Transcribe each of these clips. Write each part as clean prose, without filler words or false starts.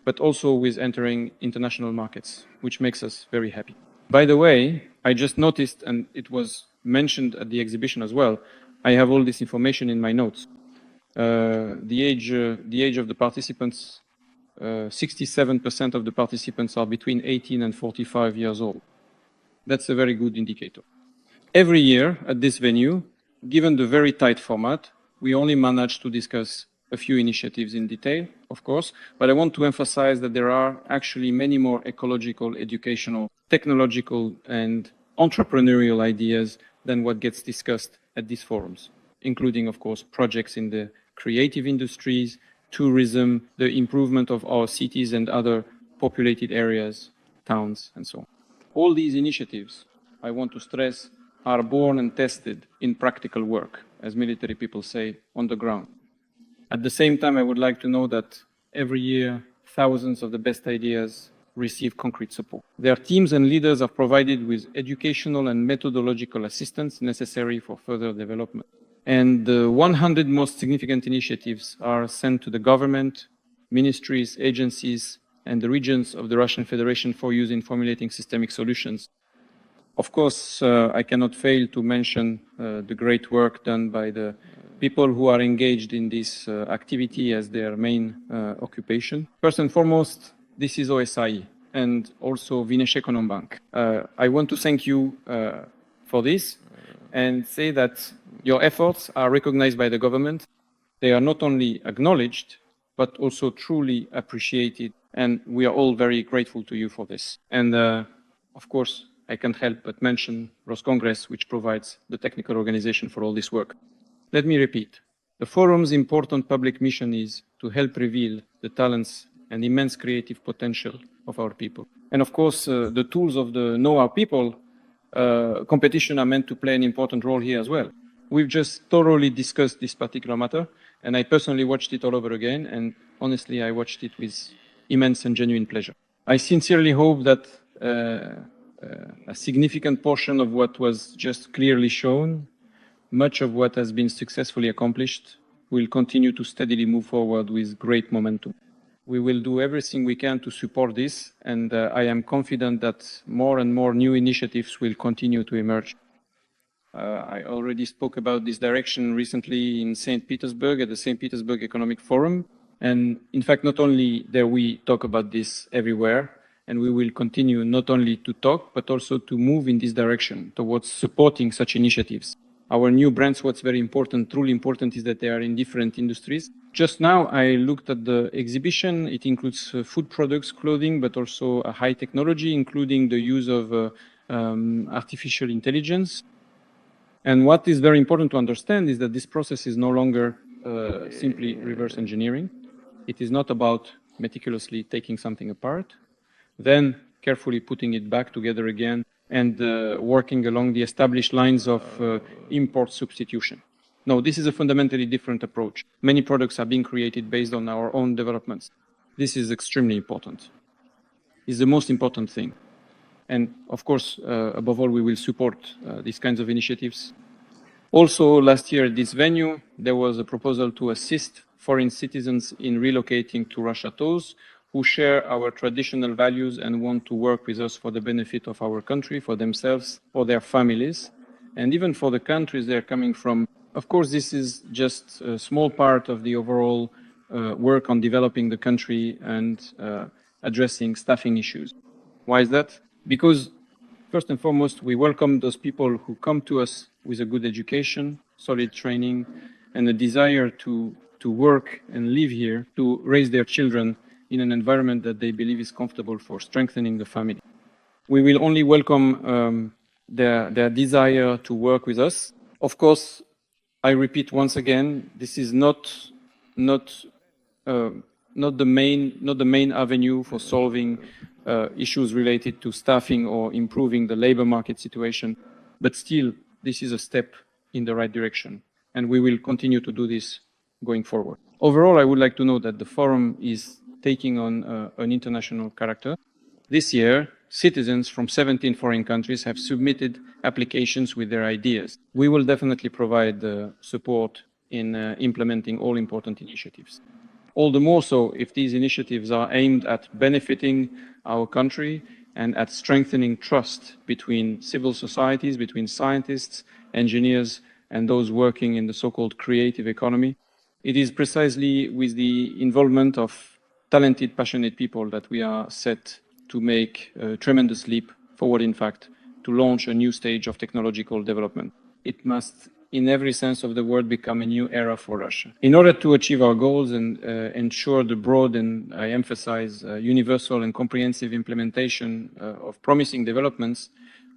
but also with entering international markets, which makes us very happy. By the way, I just noticed, and it was mentioned at the exhibition as well, I have all this information in my notes. The age of the participants, 67% of the participants are between 18 and 45 years old. That's a very good indicator. Every year at this venue, given the very tight format, we only manage to discuss a few initiatives in detail, of course, but I want to emphasize that there are actually many more ecological, educational, technological, and entrepreneurial ideas than what gets discussed at these forums, including, of course, projects in the creative industries, tourism, the improvement of our cities and other populated areas, towns, and so on. All these initiatives, I want to stress, are born and tested in practical work, as military people say, on the ground. At the same time, I would like to know that every year, thousands of the best ideas receive concrete support. Their teams and leaders are provided with educational and methodological assistance necessary for further development. And the 100 most significant initiatives are sent to the government, ministries, agencies, and the regions of the Russian Federation for use in formulating systemic solutions. Of course, I cannot fail to mention the great work done by the people who are engaged in this activity as their main occupation. First and foremost, this is OSI and also Vinesh Econombank. I want to thank you for this and say that your efforts are recognized by the government. They are not only acknowledged, but also truly appreciated. And we are all very grateful to you for this. And of course, I can't help but mention Roscongress, which provides the technical organization for all this work. Let me repeat. The forum's important public mission is to help reveal the talents and immense creative potential of our people. And of course, the tools of the Know Our People competition are meant to play an important role here as well. We've just thoroughly discussed this particular matter, and I personally watched it all over again, and honestly, I watched it with immense and genuine pleasure. I sincerely hope that a significant portion of what was just clearly shown, much of what has been successfully accomplished, will continue to steadily move forward with great momentum. We will do everything we can to support this, and I am confident that more and more new initiatives will continue to emerge. I already spoke about this direction recently in St. Petersburg at the St. Petersburg Economic Forum. And in fact, not only there we talk about this everywhere, and we will continue not only to talk, but also to move in this direction towards supporting such initiatives. Our new brands, what's very important, truly important, is that they are in different industries. Just now, I looked at the exhibition. It includes food products, clothing, but also a high technology, including the use of artificial intelligence. And what is very important to understand is that this process is no longer simply reverse engineering. It is not about meticulously taking something apart, then carefully putting it back together again and working along the established lines of import substitution. No, this is a fundamentally different approach. Many products are being created based on our own developments. This is extremely important. It's the most important thing. And of course, above all, we will support these kinds of initiatives. Also, last year at this venue, there was a proposal to assist foreign citizens in relocating to Russia, those who share our traditional values and want to work with us for the benefit of our country, for themselves, for their families, and even for the countries they're coming from. Of course, this is just a small part of the overall work on developing the country and addressing staffing issues. Why is that? Because, first and foremost, we welcome those people who come to us with a good education, solid training, and a desire to work and live here, to raise their children in an environment that they believe is comfortable for strengthening the family. We will only welcome their desire to work with us. Of course, I repeat once again, this is not the main avenue for solving issues related to staffing or improving the labor market situation, but still, this is a step in the right direction, and we will continue to do this going forward. Overall, I would like to note that the forum is taking on an international character. This year, citizens from 17 foreign countries have submitted applications with their ideas. We will definitely provide support in implementing all important initiatives. all the more so if these initiatives are aimed at benefiting our country and at strengthening trust between civil societies, between scientists, engineers, and those working in the so-called creative economy. It is precisely with the involvement of talented, passionate people that we are set to make a tremendous leap forward, in fact, to launch a new stage of technological development. It must, in every sense of the word, become a new era for Russia. In order to achieve our goals and ensure the broad and, I emphasize, universal and comprehensive implementation of promising developments,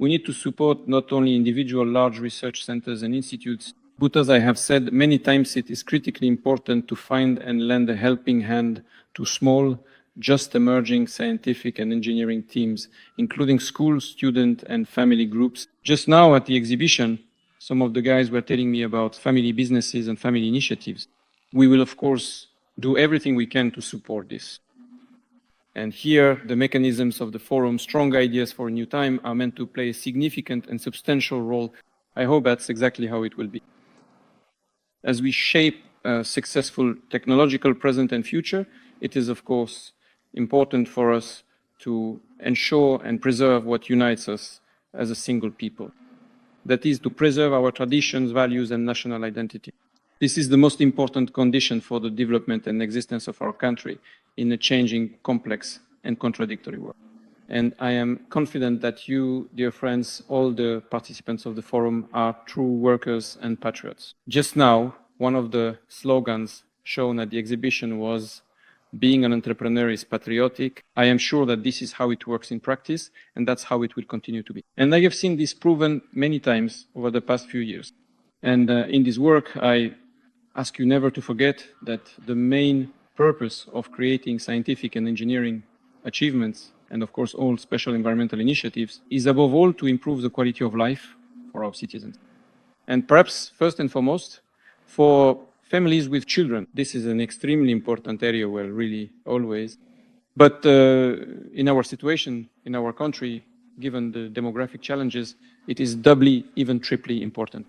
we need to support not only individual large research centers and institutes, but as I have said many times, it is critically important to find and lend a helping hand to small, just emerging scientific and engineering teams, including school, student, and family groups. Just now at the exhibition, some of the guys were telling me about family businesses and family initiatives. We will, of course, do everything we can to support this. And here, the mechanisms of the forum, Strong Ideas for a New Time, are meant to play a significant and substantial role. I hope that's exactly how it will be. As we shape a successful technological present and future, it is, of course, important for us to ensure and preserve what unites us as a single people. That is, to preserve our traditions, values, and national identity. This is the most important condition for the development and existence of our country in a changing, complex, and contradictory world. And I am confident that you, dear friends, all the participants of the forum, are true workers and patriots. Just now, one of the slogans shown at the exhibition was, "Being an entrepreneur is patriotic." I am sure that this is how it works in practice, and that's how it will continue to be. And I have seen this proven many times over the past few years. And in this work, I ask you never to forget that the main purpose of creating scientific and engineering achievements, and of course all special environmental initiatives, is above all to improve the quality of life for our citizens. And perhaps first and foremost, for families with children. This is an extremely important area, well, really always. But in our situation, in our country, given the demographic challenges, it is doubly, even triply important.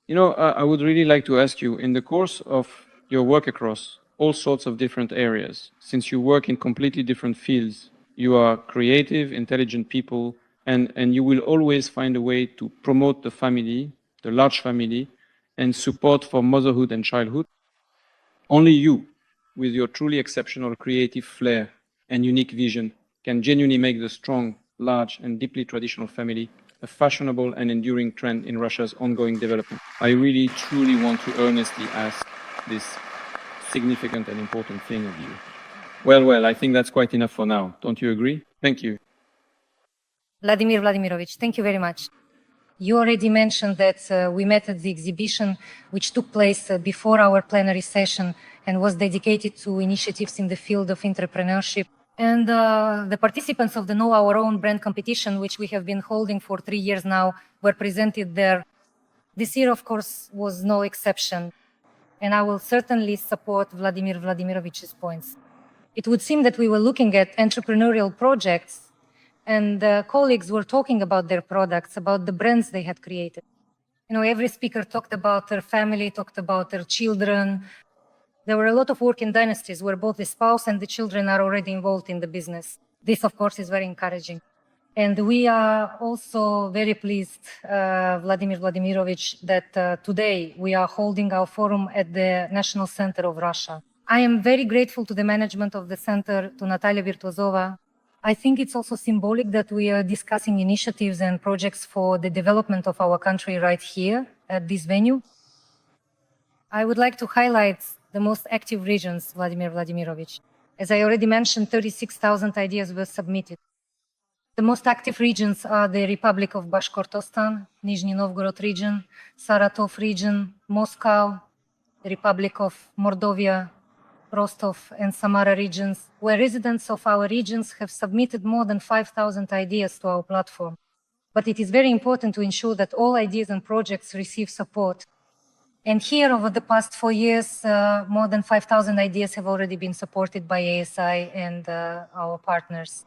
You know, I would really like to ask you, in the course of your work across all sorts of different areas, since you work in completely different fields, you are creative, intelligent people, and you will always find a way to promote the family, the large family, and support for motherhood and childhood. Only you, with your truly exceptional creative flair and unique vision, can genuinely make the strong, large, and deeply traditional family a fashionable and enduring trend in Russia's ongoing development. I really, truly want to earnestly ask this significant and important thing of you. Well, I think that's quite enough for now. Don't you agree? Thank you. Vladimir Vladimirovich, thank you very much. You already mentioned that we met at the exhibition, which took place before our plenary session and was dedicated to initiatives in the field of entrepreneurship. And the participants of the Know Our Own brand competition, which we have been holding for 3 years now, were presented there. This year, of course, was no exception. And I will certainly support Vladimir Vladimirovich's points. It would seem that we were looking at entrepreneurial projects, and colleagues were talking about their products, about the brands they had created. You know, every speaker talked about their family, talked about their children. There were a lot of work in dynasties where both the spouse and the children are already involved in the business. This, of course, is very encouraging. And we are also very pleased, Vladimir Vladimirovich, that today we are holding our forum at the National Center of Russia. I am very grateful to the management of the center, to Natalia Virtuozova. I think it's also symbolic that we are discussing initiatives and projects for the development of our country right here at this venue. I would like to highlight the most active regions, Vladimir Vladimirovich. As I already mentioned, 36,000 ideas were submitted. The most active regions are the Republic of Bashkortostan, Nizhny Novgorod region, Saratov region, Moscow, the Republic of Mordovia, Rostov and Samara regions, where residents of our regions have submitted more than 5,000 ideas to our platform. But it is very important to ensure that all ideas and projects receive support. And here, over the past 4 years, more than 5,000 ideas have already been supported by ASI and our partners.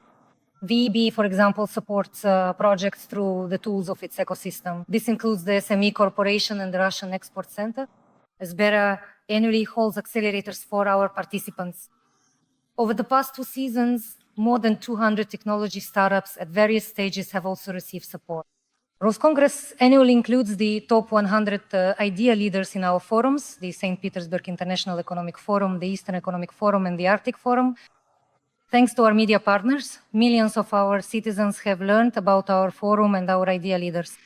VEB, for example, supports projects through the tools of its ecosystem. This includes the SME Corporation and the Russian Export Center. Sbera annually holds accelerators for our participants. Over the past 2 seasons, more than 200 technology startups at various stages have also received support. Rose Congress annually includes the top 100 idea leaders in our forums, the St. Petersburg International Economic Forum, the Eastern Economic Forum, and the Arctic Forum. Thanks to our media partners, millions of our citizens have learned about our forum and our idea leaders.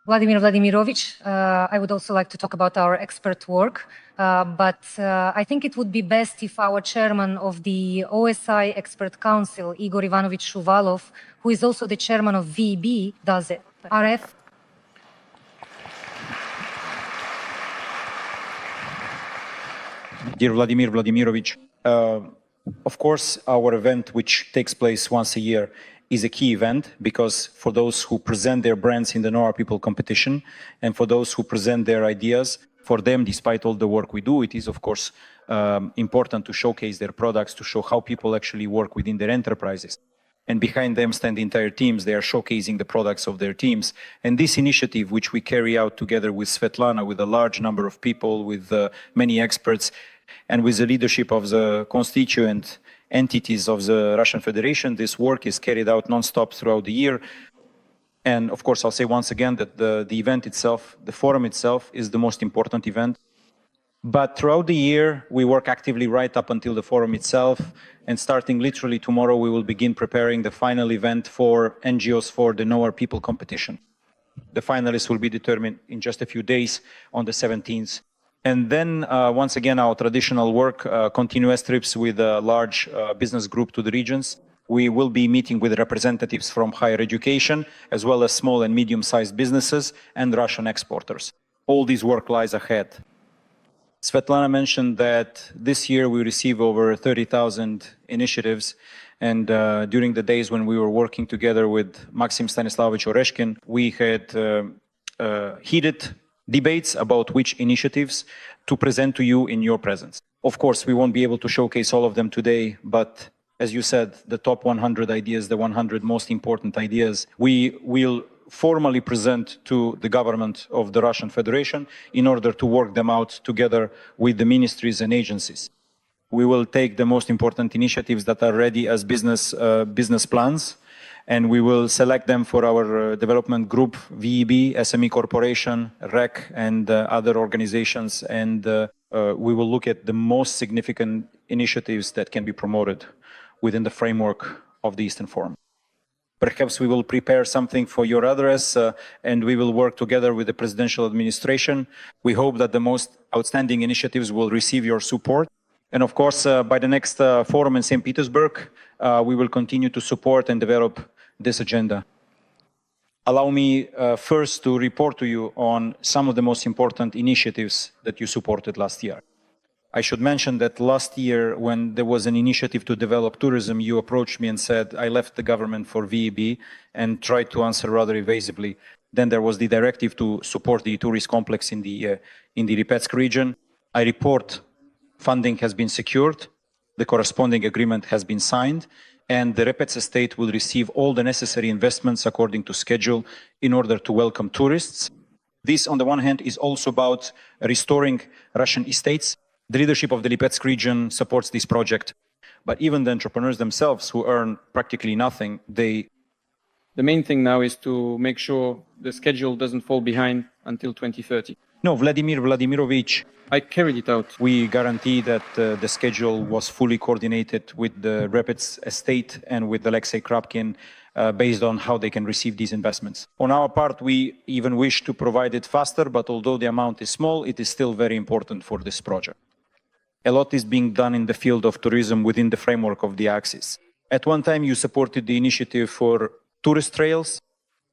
Vladimir Vladimirovich, I would also like to talk about our expert work, but I think it would be best if our chairman of the OSI Expert Council, Igor Ivanovich Shuvalov, who is also the chairman of VEB, does it. RF. Dear Vladimir Vladimirovich, of course, our event, which takes place once a year, is a key event because for those who present their brands in the Know Our People competition and for those who present their ideas, for them, despite all the work we do, it is, of course, important to showcase their products, to show how people actually work within their enterprises. And behind them stand entire teams. They are showcasing the products of their teams. And this initiative, which we carry out together with Svetlana, with a large number of people, with many experts, and with the leadership of the constituent entities of the Russian Federation, this work is carried out non-stop throughout the year. And of course, I'll say once again that the event itself, the forum itself, is the most important event. But throughout the year, we work actively right up until the forum itself. And starting literally tomorrow, we will begin preparing the final event for NGOs for the Know Our People competition. The finalists will be determined in just a few days on the 17th. And then, once again, our traditional work, continuous trips with a large business group to the regions. We will be meeting with representatives from higher education, as well as small and medium-sized businesses and Russian exporters. All this work lies ahead. Svetlana mentioned that this year we received over 30,000 initiatives. And during the days when we were working together with Maxim Stanislavovich Oreshkin, we had heated debates about which initiatives to present to you in your presence. Of course, we won't be able to showcase all of them today, but as you said, the top 100 ideas, the 100 most important ideas, we will formally present to the government of the Russian Federation in order to work them out together with the ministries and agencies. We will take the most important initiatives that are ready as business plans, and we will select them for our development group, VEB, SME Corporation, REC, and other organizations. And we will look at the most significant initiatives that can be promoted within the framework of the Eastern Forum. Perhaps we will prepare something for your address, and we will work together with the presidential administration. We hope that the most outstanding initiatives will receive your support. And of course, by the next forum in St. Petersburg, we will continue to support and develop this agenda. Allow me first to report to you on some of the most important initiatives that you supported last year. I should mention that last year, when there was an initiative to develop tourism, you approached me and said, I left the government for VEB and tried to answer rather evasively. Then there was the directive to support the tourist complex in the Lipetsk region. I report funding has been secured, the corresponding agreement has been signed, and the Repets estate will receive all the necessary investments according to schedule in order to welcome tourists. This, on the one hand, is also about restoring Russian estates. The leadership of the Lipetsk region supports this project, but even the entrepreneurs themselves who earn practically nothing, The main thing now is to make sure the schedule doesn't fall behind until 2030. No, Vladimir Vladimirovich, I carried it out. we guarantee that the schedule was fully coordinated with the Repets estate and with Alexei Krapkin based on how they can receive these investments. On our part, we even wish to provide it faster, but although the amount is small, it is still very important for this project. A lot is being done in the field of tourism within the framework of the Axis. At one time, you supported the initiative for tourist trails.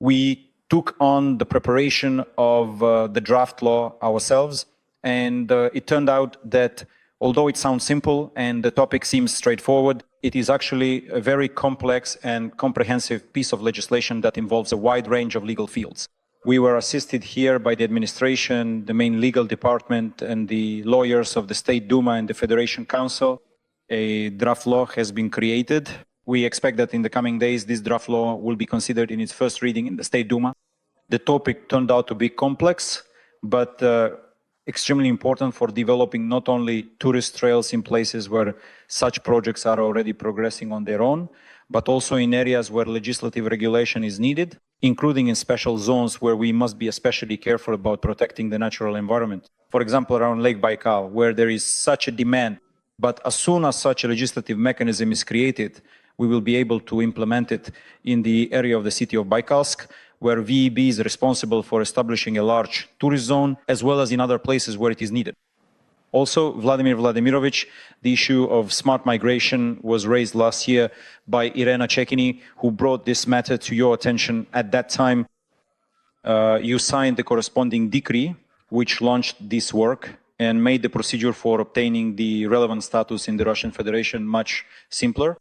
We took on the preparation of the draft law ourselves, and it turned out that although it sounds simple and the topic seems straightforward, it is actually a very complex and comprehensive piece of legislation that involves a wide range of legal fields. We were assisted here by the administration, the main legal department, and the lawyers of the State Duma and the Federation Council. A draft law has been created. We expect that in the coming days, this draft law will be considered in its first reading in the State Duma. The topic turned out to be complex, but extremely important for developing not only tourist trails in places where such projects are already progressing on their own, but also in areas where legislative regulation is needed, including in special zones where we must be especially careful about protecting the natural environment. For example, around Lake Baikal, where there is such a demand, but as soon as such a legislative mechanism is created, we will be able to implement it in the area of the city of Baikalsk, where VEB is responsible for establishing a large tourist zone, as well as in other places where it is needed. Also, Vladimir Vladimirovich, the issue of smart migration was raised last year by Irena Chekini, who brought this matter to your attention at that time. You signed the corresponding decree, which launched this work and made the procedure for obtaining the relevant status in the Russian Federation much simpler.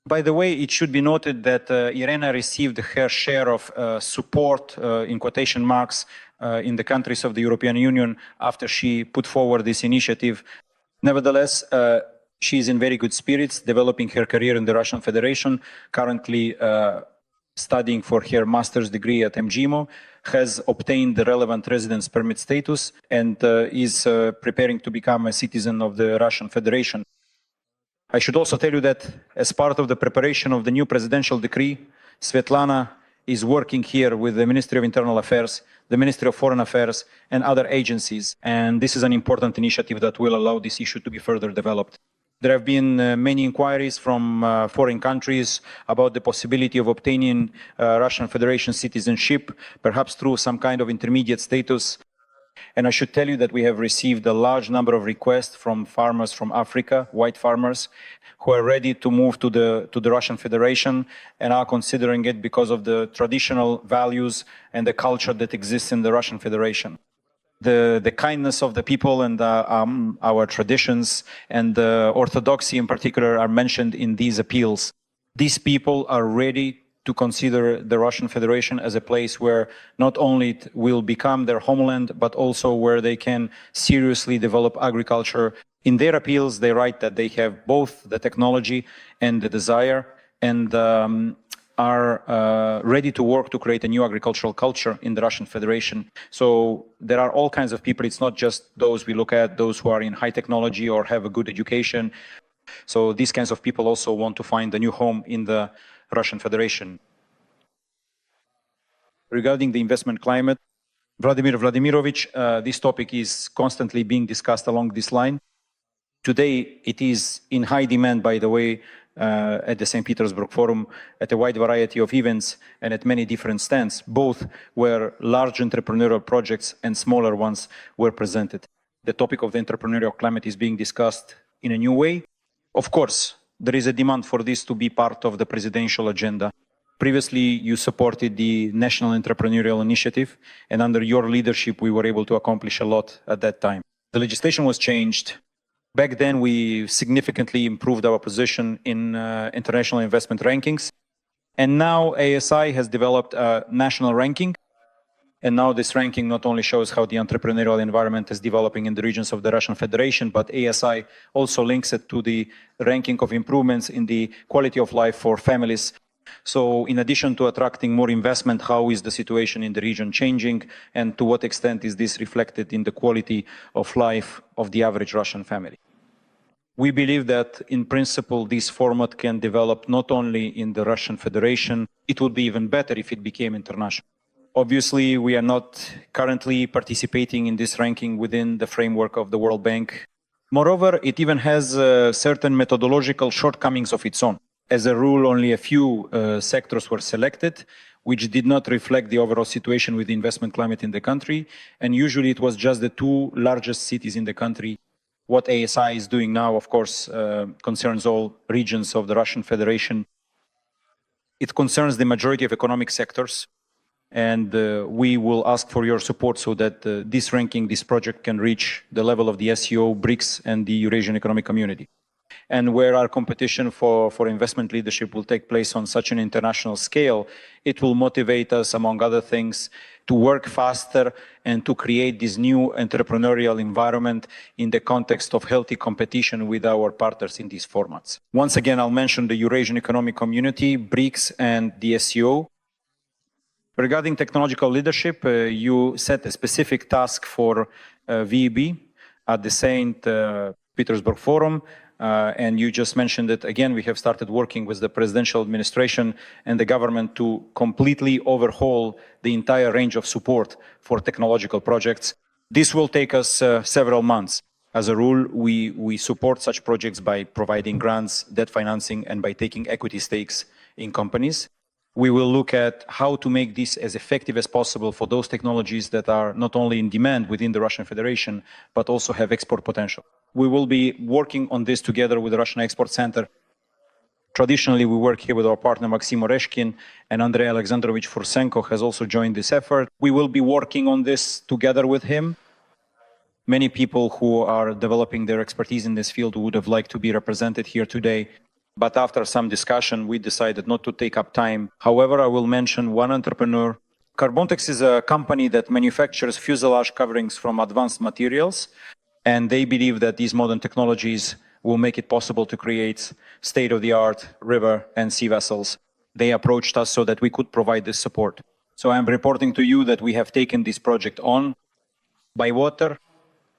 By the way, it should be noted that Irena received her share of support, in quotation marks, in the countries of the European Union after she put forward this initiative. Nevertheless, she is in very good spirits, developing her career in the Russian Federation, currently studying for her master's degree at MGIMO, has obtained the relevant residence permit status, and is preparing to become a citizen of the Russian Federation. I should also tell you that as part of the preparation of the new presidential decree, Svetlana is working here with the Ministry of Internal Affairs, the Ministry of Foreign Affairs, and other agencies. And this is an important initiative that will allow this issue to be further developed. There have been many inquiries from foreign countries about the possibility of obtaining Russian Federation citizenship, perhaps through some kind of intermediate status. And I should tell you that we have received a large number of requests from farmers from Africa, white farmers, who are ready to move to the Russian Federation and are considering it because of the traditional values and the culture that exists in the Russian Federation. The kindness of the people and our traditions and orthodoxy in particular are mentioned in these appeals. These people are ready to consider the Russian Federation as a place where not only it will become their homeland, but also where they can seriously develop agriculture. In their appeals, they write that they have both the technology and the desire, and are ready to work to create a new agricultural culture in the Russian Federation. So there are all kinds of people. It's not just those we look at, those who are in high technology or have a good education. So these kinds of people also want to find a new home in the Russian Federation. Regarding the investment climate, Vladimir Vladimirovich, this topic is constantly being discussed along this line. Today, it is in high demand, by the way, at the St. Petersburg Forum, at a wide variety of events and at many different stands, both where large entrepreneurial projects and smaller ones were presented. The topic of the entrepreneurial climate is being discussed in a new way. Of course, there is a demand for this to be part of the presidential agenda. Previously, you supported the National Entrepreneurial Initiative, and under your leadership, we were able to accomplish a lot at that time. The legislation was changed. Back then, we significantly improved our position in international investment rankings. And now ASI has developed a national ranking. And now this ranking not only shows how the entrepreneurial environment is developing in the regions of the Russian Federation, but ASI also links it to the ranking of improvements in the quality of life for families. So in addition to attracting more investment, how is the situation in the region changing, and to what extent is this reflected in the quality of life of the average Russian family? We believe that in principle, this format can develop not only in the Russian Federation, it would be even better if it became international. Obviously, we are not currently participating in this ranking within the framework of the World Bank. Moreover, it even has certain methodological shortcomings of its own. As a rule, only a few sectors were selected, which did not reflect the overall situation with the investment climate in the country. And usually it was just the two largest cities in the country. What ASI is doing now, of course, concerns all regions of the Russian Federation. It concerns the majority of economic sectors. And we will ask for your support so that this ranking, this project can reach the level of the SEO, BRICS, and the Eurasian Economic Community. And where our competition for investment leadership will take place on such an international scale, it will motivate us, among other things, to work faster and to create this new entrepreneurial environment in the context of healthy competition with our partners in these formats. Once again, I'll mention the Eurasian Economic Community, BRICS, and the SEO. Regarding technological leadership, you set a specific task for VEB at the St. Petersburg Forum, and you just mentioned it again. We have started working with the presidential administration and the government to completely overhaul the entire range of support for technological projects. This will take us several months. As a rule, we support such projects by providing grants, debt financing, and by taking equity stakes in companies. We will look at how to make this as effective as possible for those technologies that are not only in demand within the Russian Federation, but also have export potential. We will be working on this together with the Russian Export Center. Traditionally, we work here with our partner Maxim Oreshkin, and Andrei Alexandrovich Fursenko has also joined this effort. We will be working on this together with him. Many people who are developing their expertise in this field would have liked to be represented here today. But after some discussion, we decided not to take up time. However, I will mention one entrepreneur. Carbontex is a company that manufactures fuselage coverings from advanced materials, and they believe that these modern technologies will make it possible to create state-of-the-art river and sea vessels. They approached us so that we could provide this support. So I'm reporting to you that we have taken this project on. By water,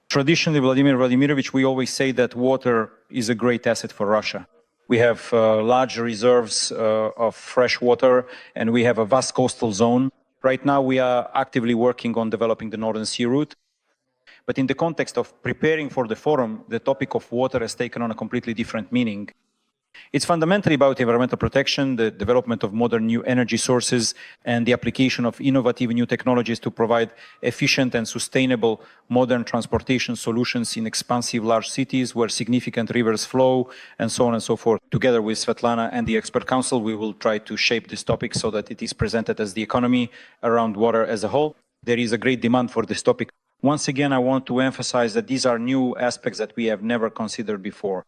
traditionally, Vladimir Vladimirovich, we always say that water is a great asset for Russia. We have large reserves of fresh water, and we have a vast coastal zone. Right now, we are actively working on developing the Northern Sea route. But in the context of preparing for the forum, the topic of water has taken on a completely different meaning. It's fundamentally about environmental protection, the development of modern new energy sources, and the application of innovative new technologies to provide efficient and sustainable modern transportation solutions in expansive large cities where significant rivers flow, and so on and so forth. Together with Svetlana and the Expert Council, we will try to shape this topic so that it is presented as the economy around water as a whole. There is a great demand for this topic. Once again, I want to emphasize that these are new aspects that we have never considered before.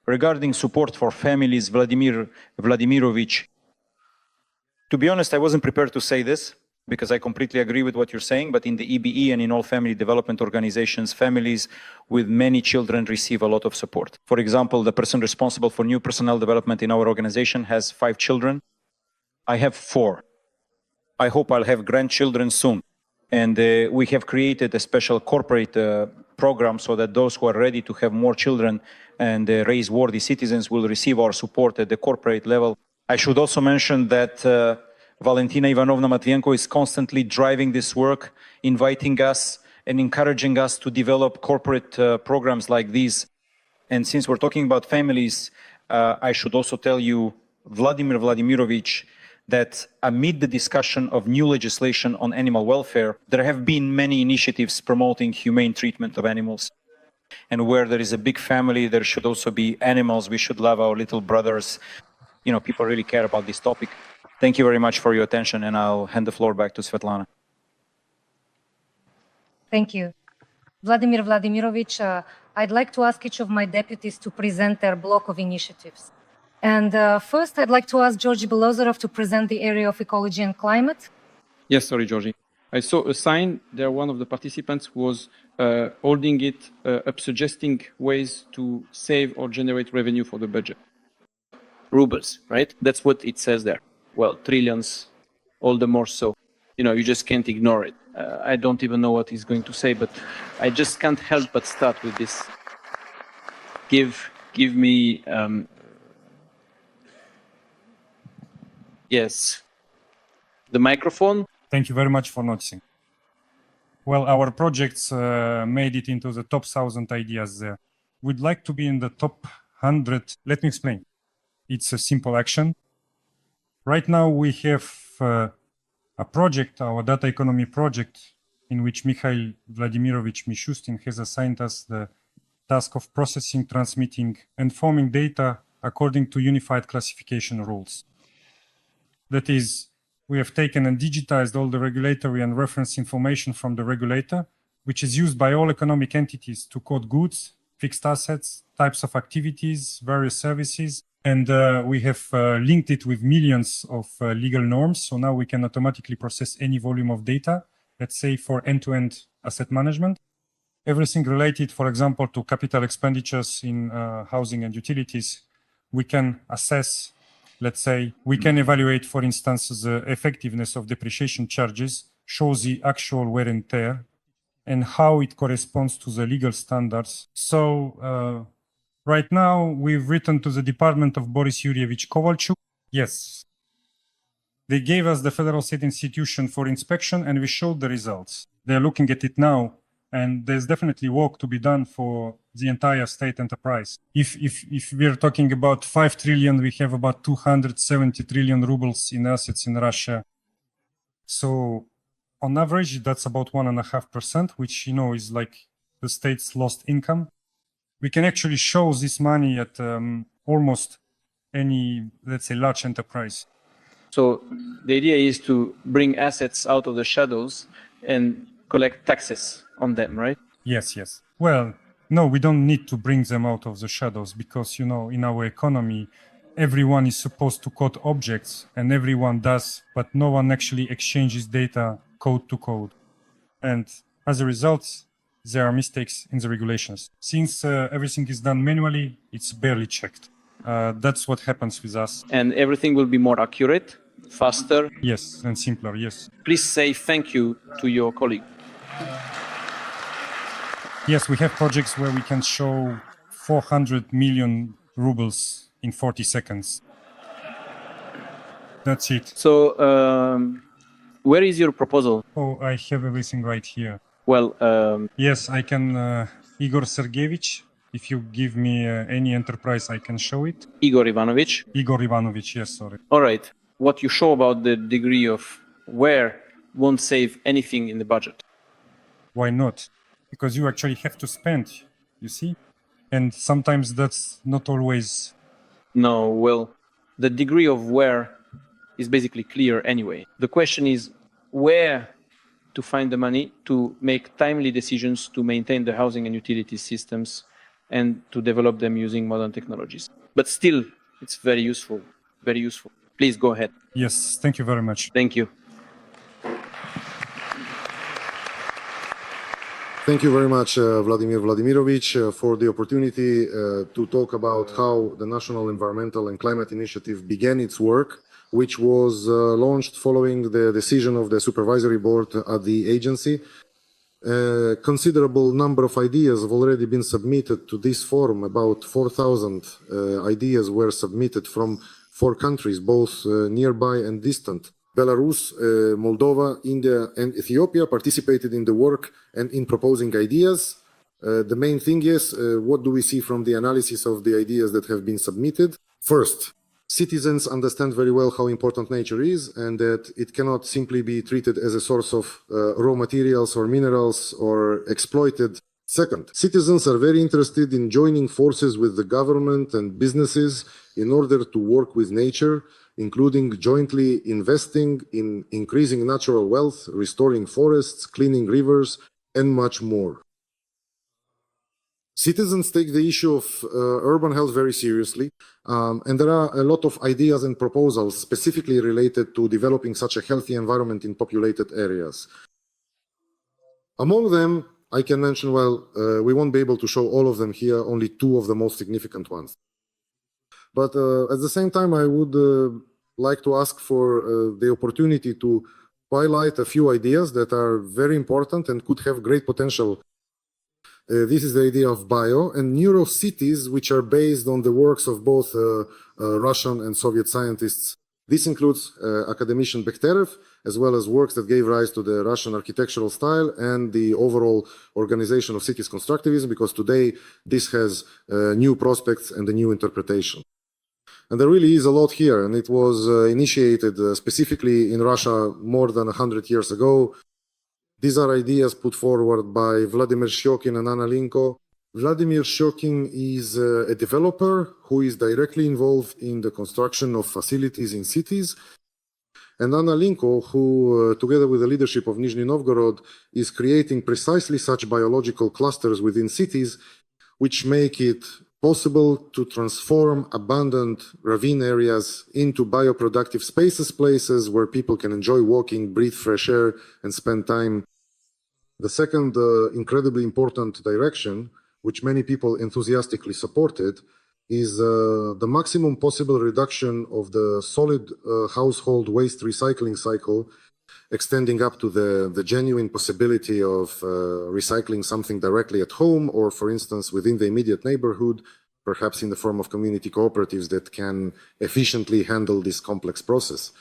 Regarding support for families, Vladimir Vladimirovich, to be honest, I wasn't prepared to say this because I completely agree with what you're saying, but in the EBE and in all family development organizations, families with many children receive a lot of support. For example, the person responsible for new personnel development in our organization has 5 children. I have 4. I hope I'll have grandchildren soon. And we have created a special corporate program so that those who are ready to have more children and raise worthy citizens will receive our support at the corporate level. I should also mention that Valentina Ivanovna Matvienko is constantly driving this work, inviting us and encouraging us to develop corporate programs like these. And since we're talking about families, I should also tell you, Vladimir Vladimirovich, that amid the discussion of new legislation on animal welfare, there have been many initiatives promoting humane treatment of animals. And where there is a big family, there should also be animals. We should love our little brothers. You know, people really care about this topic. Thank you very much for your attention, and I'll hand the floor back to Svetlana. Thank you. Vladimir Vladimirovich, I'd like to ask each of my deputies to present their block of initiatives. And first, I'd like to ask Georgy Belozerov to present the area of ecology and climate. Yes, sorry, Georgie. I saw a sign there. One of the participants was holding it up, suggesting ways to save or generate revenue for the budget. Rubles, right? That's what it says there. Well, trillions, all the more so. You know, you just can't ignore it. I don't even know what he's going to say, but I just can't help but start with this. Give me... Yes. The microphone. Thank you very much for noticing. Well, our projects made it into the top 1,000 ideas there. We'd like to be in the top 100. Let me explain. It's a simple action. Right now we have a project, our data economy project, in which Mikhail Vladimirovich Mishustin has assigned us the task of processing, transmitting, and forming data according to unified classification rules. That is, we have taken and digitized all the regulatory and reference information from the regulator, which is used by all economic entities to code goods, fixed assets, types of activities, various services. And we have linked it with millions of legal norms. So now we can automatically process any volume of data, let's say for end-to-end asset management. Everything related, for example, to capital expenditures in housing and utilities, we can assess let's say, we can evaluate, for instance, the effectiveness of depreciation charges, show the actual wear and tear, and how it corresponds to the legal standards. So right now, we've written to the department of Boris Yuryevich Kovalchuk. Yes. They gave us the Federal State Institution for inspection, and we showed the results. They're looking at it now, and there's definitely work to be done for the entire state enterprise. If we're talking about 5 trillion, we have about 270 trillion rubles in assets in Russia. So on average, that's about 1.5%, which, is like the state's lost income. We can actually show this money at almost any, let's say, large enterprise. So the idea is to bring assets out of the shadows and collect taxes on them, right? Yes. Well, no, we don't need to bring them out of the shadows because, in our economy, everyone is supposed to code objects and everyone does, but no one actually exchanges data code to code. And as a result, there are mistakes in the regulations. Since everything is done manually, it's barely checked. That's what happens with us. And everything will be more accurate, faster. Yes, and simpler, yes. Please say thank you to your colleague. Yes, we have projects where we can show 400 million rubles in 40 seconds. That's it. So where is your proposal? Oh, I have everything right here. Well, yes, I can, Igor Sergeyevich, if you give me any enterprise, I can show it. Igor Ivanovich. Igor Ivanovich, yes, sorry. All right. What you show about the degree of where won't save anything in the budget. Why not? Because you actually have to spend, you see? And sometimes that's not always... No, well, the degree of where is basically clear anyway. The question is where to find the money to make timely decisions to maintain the housing and utility systems and to develop them using modern technologies. But still, it's very useful, very useful. Please go ahead. Yes, thank you very much. Thank you. Thank you very much, Vladimir Vladimirovich, for the opportunity to talk about how the National Environmental and Climate Initiative began its work, which was launched following the decision of the Supervisory Board at the agency. A considerable number of ideas have already been submitted to this forum. About 4,000 ideas were submitted from 4 countries, both nearby and distant. Belarus, Moldova, India, and Ethiopia participated in the work and in proposing ideas. The main thing is, what do we see from the analysis of the ideas that have been submitted? First, citizens understand very well how important nature is and that it cannot simply be treated as a source of raw materials or minerals or exploited. Second, citizens are very interested in joining forces with the government and businesses in order to work with nature, including jointly investing in increasing natural wealth, restoring forests, cleaning rivers, and much more. Citizens take the issue of urban health very seriously, and there are a lot of ideas and proposals specifically related to developing such a healthy environment in populated areas. Among them, I can mention, we won't be able to show all of them here, only 2 of the most significant ones. But at the same time, I would like to ask for the opportunity to highlight a few ideas that are very important and could have great potential. This is the idea of bio and neurocities, which are based on the works of both Russian and Soviet scientists. This includes academician Bekhterev, as well as works that gave rise to the Russian architectural style and the overall organization of cities constructivism, because today this has new prospects and a new interpretation. And there really is a lot here, and it was initiated specifically in Russia more than 100 years ago. These are ideas put forward by Vladimir Shokin and Anna Linko. Vladimir Shokin is a developer who is directly involved in the construction of facilities in cities. And Anna Linko, who, together with the leadership of Nizhny Novgorod, is creating precisely such biological clusters within cities, which make it possible to transform abandoned ravine areas into bioproductive spaces, places where people can enjoy walking, breathe fresh air, and spend time. The second incredibly important direction, which many people enthusiastically supported, is the maximum possible reduction of the solid household waste recycling cycle, extending up to the genuine possibility of recycling something directly at home or, for instance, within the immediate neighborhood, perhaps in the form of community cooperatives that can efficiently handle this complex process.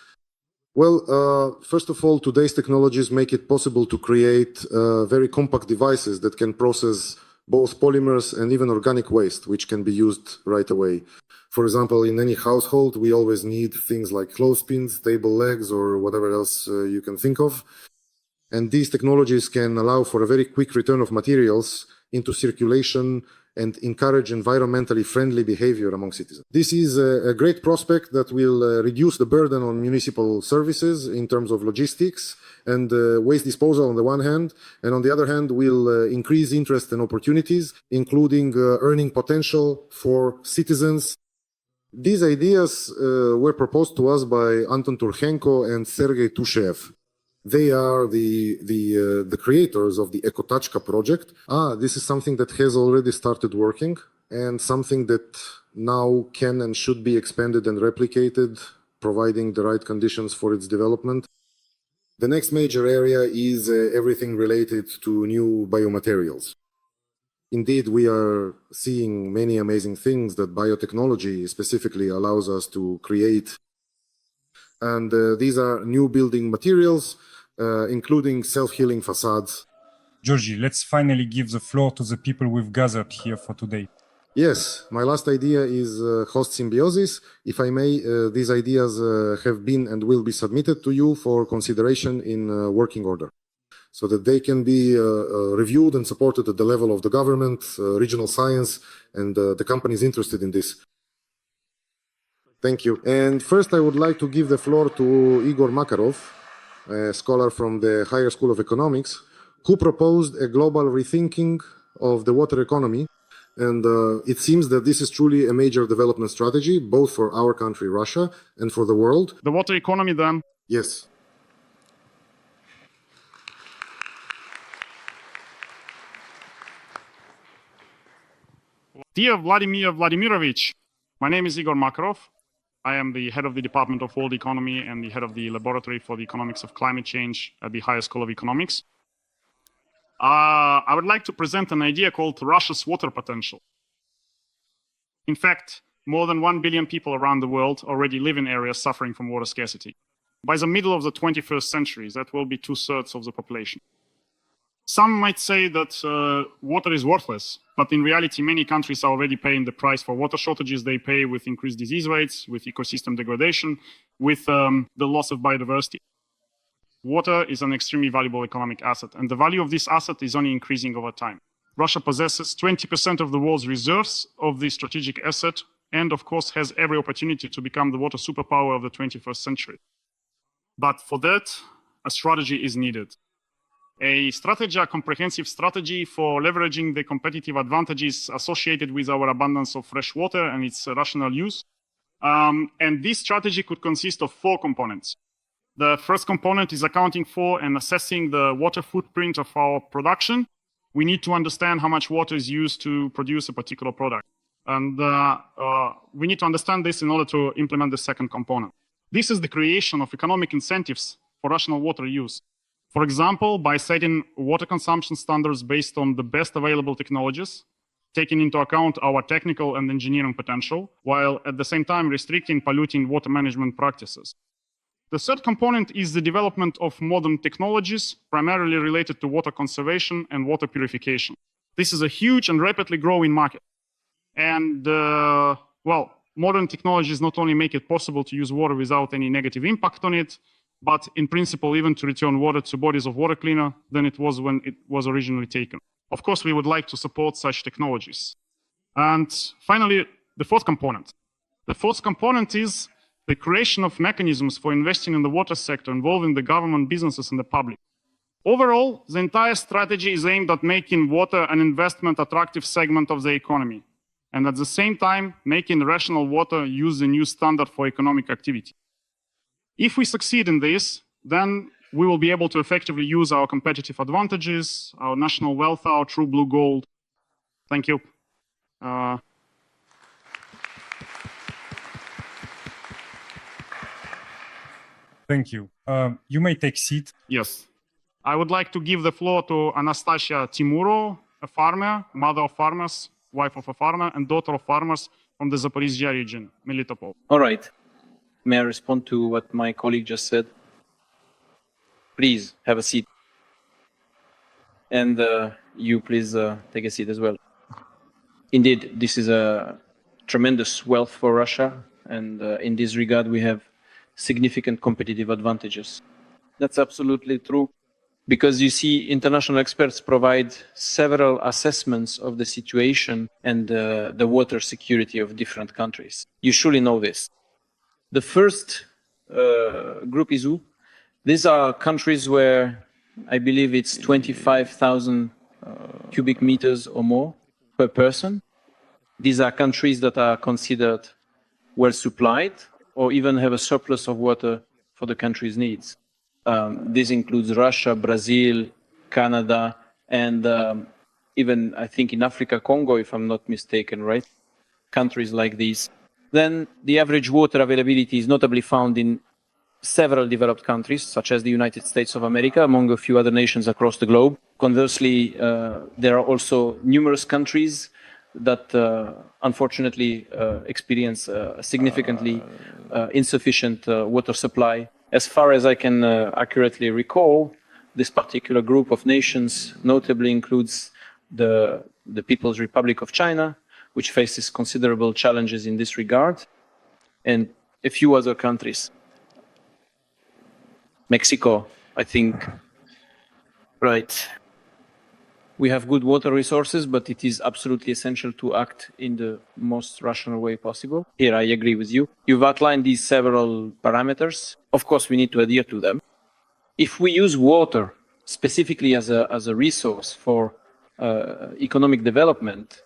Well, first of all, today's technologies make it possible to create very compact devices that can process both polymers and even organic waste, which can be used right away. For example, in any household, we always need things like clothespins, table legs, or whatever else you can think of. And these technologies can allow for a very quick return of materials into circulation and encourage environmentally friendly behavior among citizens. This is a great prospect that will reduce the burden on municipal services in terms of logistics and waste disposal on the one hand, and on the other hand will increase interest and opportunities, including earning potential for citizens. These ideas were proposed to us by Anton Turchenko and Sergei Tushev. They are the creators of the Ekotachka project. This is something that has already started working and something that now can and should be expanded and replicated, providing the right conditions for its development. The next major area is everything related to new biomaterials. Indeed, we are seeing many amazing things that biotechnology specifically allows us to create. And these are new building materials, including self-healing facades. Georgi, let's finally give the floor to the people we've gathered here for today. Yes, my last idea is host symbiosis. If I may, these ideas have been and will be submitted to you for consideration in working order, so that they can be reviewed and supported at the level of the government, regional science, and the companies interested in this. Thank you. And first, I would like to give the floor to Igor Makarov, a scholar from the Higher School of Economics, who proposed a global rethinking of the water economy. And it seems that this is truly a major development strategy, both for our country, Russia, and for the world. The water economy, then? Yes. Dear Vladimir Vladimirovich, my name is Igor Makarov. I am the head of the Department of World Economy and the head of the Laboratory for the Economics of Climate Change at the Higher School of Economics. I would like to present an idea called Russia's water potential. In fact, more than 1 billion people around the world already live in areas suffering from water scarcity. By the middle of the 21st century, that will be 2/3 of the population. Some might say that water is worthless, but in reality, many countries are already paying the price for water shortages they pay with increased disease rates, with ecosystem degradation, with the loss of biodiversity. Water is an extremely valuable economic asset, and the value of this asset is only increasing over time. Russia possesses 20% of the world's reserves of this strategic asset, and of course has every opportunity to become the water superpower of the 21st century. But for that, a strategy is needed. A comprehensive strategy for leveraging the competitive advantages associated with our abundance of fresh water and its rational use. And this strategy could consist of 4 components. The first component is accounting for and assessing the water footprint of our production. We need to understand how much water is used to produce a particular product. And we need to understand this in order to implement the second component. This is the creation of economic incentives for rational water use. For example, by setting water consumption standards based on the best available technologies, taking into account our technical and engineering potential, while at the same time restricting polluting water management practices. The third component is the development of modern technologies, primarily related to water conservation and water purification. This is a huge and rapidly growing market. And, modern technologies not only make it possible to use water without any negative impact on it, but in principle, even to return water to bodies of water cleaner than it was when it was originally taken. Of course, we would like to support such technologies. And finally, the fourth component. The fourth component is the creation of mechanisms for investing in the water sector involving the government, businesses, and the public. Overall, the entire strategy is aimed at making water an investment attractive segment of the economy, and at the same time, making rational water use the new standard for economic activity. If we succeed in this, then we will be able to effectively use our competitive advantages, our national wealth, our true blue gold. Thank you. Thank you. You may take seat. Yes. I would like to give the floor to Anastasia Timuro, a farmer, mother of farmers, wife of a farmer, and daughter of farmers from the Zaporizhzhia region, Melitopol. All right. May I respond to what my colleague just said? Please have a seat. And you please take a seat as well. Indeed, this is a tremendous wealth for Russia. And in this regard, we have significant competitive advantages. That's absolutely true. Because you see, international experts provide several assessments of the situation and the water security of different countries. You surely know this. The first group is who? These are countries where I believe it's 25,000 cubic meters or more per person. These are countries that are considered well supplied or even have a surplus of water for the country's needs. This includes Russia, Brazil, Canada, and even, I think, in Africa, Congo, if I'm not mistaken, right? Countries like these. Then the average water availability is notably found in several developed countries, such as the United States of America, among a few other nations across the globe. Conversely, there are also numerous countries that unfortunately experience a significantly insufficient water supply. As far as I can accurately recall, this particular group of nations notably includes the People's Republic of China, which faces considerable challenges in this regard, and a few other countries. Mexico, I think, right. We have good water resources, but it is absolutely essential to act in the most rational way possible. Here, I agree with you. You've outlined these several parameters. Of course, we need to adhere to them. If we use water specifically as a resource for economic development,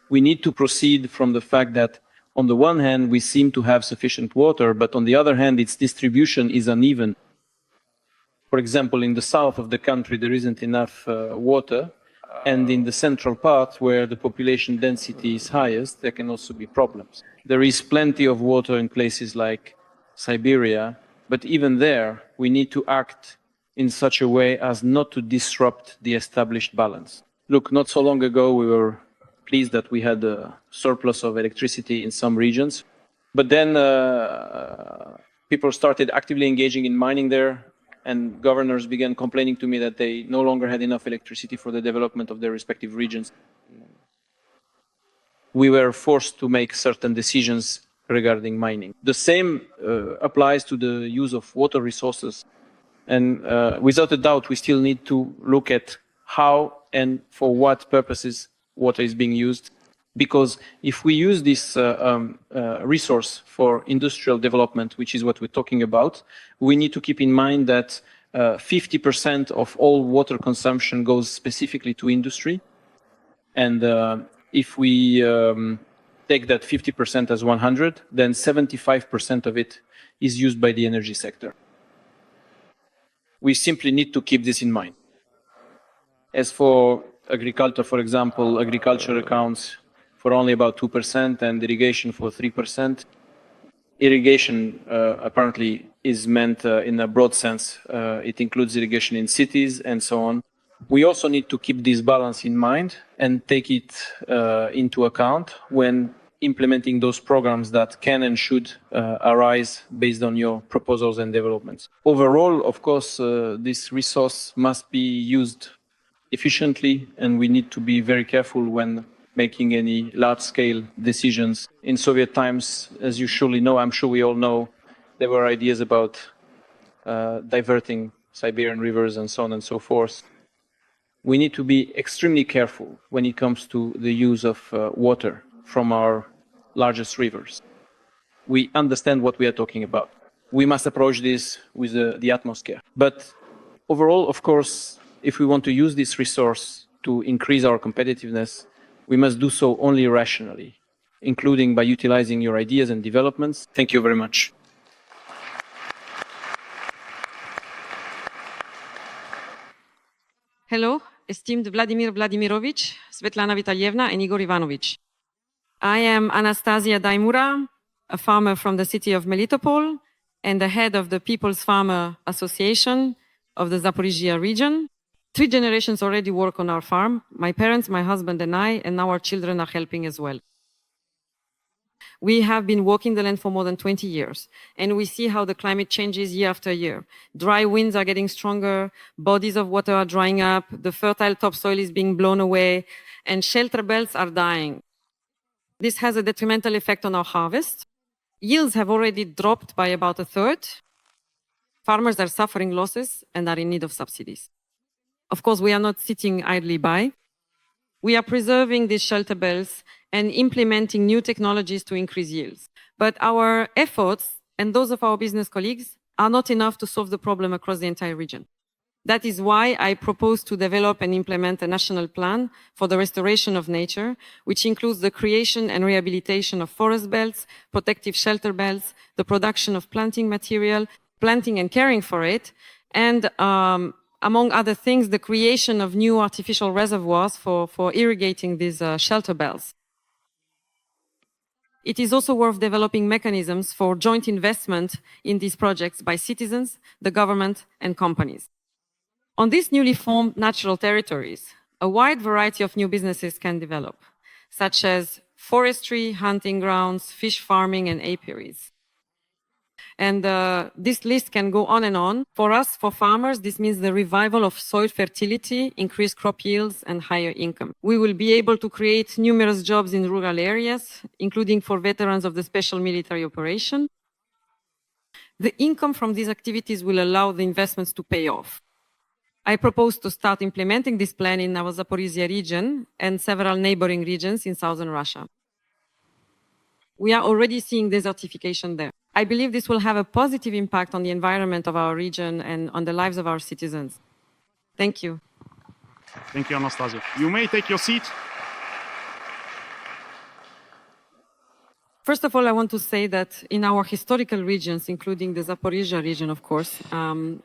we need to proceed from the fact that, on the one hand, we seem to have sufficient water, but on the other hand, its distribution is uneven. For example, in the south of the country, there isn't enough water. And in the central part, where the population density is highest, there can also be problems. There is plenty of water in places like Siberia, but even there, we need to act in such a way as not to disrupt the established balance. Look, not so long ago, we were pleased that we had a surplus of electricity in some regions, but then people started actively engaging in mining there, and governors began complaining to me that they no longer had enough electricity for the development of their respective regions. We were forced to make certain decisions regarding mining. The same applies to the use of water resources. And without a doubt, we still need to look at how and for what purposes water is being used. Because if we use this resource for industrial development, which is what we're talking about, we need to keep in mind that 50% of all water consumption goes specifically to industry. And if we take that 50% as 100, then 75% of it is used by the energy sector. We simply need to keep this in mind. As for agriculture, for example, agriculture accounts for only about 2% and irrigation for 3%. Irrigation apparently is meant in a broad sense. It includes irrigation in cities and so on. We also need to keep this balance in mind and take it into account when implementing those programs that can and should arise based on your proposals and developments. Overall, of course, this resource must be used efficiently, and we need to be very careful when making any large-scale decisions. In Soviet times, as you surely know, I'm sure we all know, there were ideas about diverting Siberian rivers and so on and so forth. We need to be extremely careful when it comes to the use of water from our largest rivers. We understand what we are talking about. We must approach this with the utmost care. But overall, of course, if we want to use this resource to increase our competitiveness, we must do so only rationally, including by utilizing your ideas and developments. Thank you very much. Hello, esteemed Vladimir Vladimirovich, Svetlana Vitalievna, and Igor Ivanovich. I am Anastasia Daimura, a farmer from the city of Melitopol, and the head of the People's Farmer Association of the Zaporizhia region. 3 generations already work on our farm. My parents, my husband, and I, and now our children are helping as well. We have been walking the land for more than 20 years, and we see how the climate changes year after year. Dry winds are getting stronger, bodies of water are drying up, the fertile topsoil is being blown away, and shelter belts are dying. This has a detrimental effect on our harvest. Yields have already dropped by about a third. Farmers are suffering losses and are in need of subsidies. Of course, we are not sitting idly by. We are preserving these shelter belts and implementing new technologies to increase yields. But our efforts and those of our business colleagues are not enough to solve the problem across the entire region. That is why I propose to develop and implement a national plan for the restoration of nature, which includes the creation and rehabilitation of forest belts, protective shelter belts, the production of planting material, planting and caring for it, and among other things, the creation of new artificial reservoirs for irrigating these shelter belts. It is also worth developing mechanisms for joint investment in these projects by citizens, the government, and companies. On these newly formed natural territories, a wide variety of new businesses can develop, such as forestry, hunting grounds, fish farming, and apiaries. And this list can go on and on. For us, for farmers, this means the revival of soil fertility, increased crop yields, and higher income. We will be able to create numerous jobs in rural areas, including for veterans of the special military operation. The income from these activities will allow the investments to pay off. I propose to start implementing this plan in our Zaporizhia region and several neighboring regions in southern Russia. We are already seeing desertification there. I believe this will have a positive impact on the environment of our region and on the lives of our citizens. Thank you. Thank you, Anastasia. You may take your seat. First of all, I want to say that in our historical regions, including the Zaporizhia region, of course,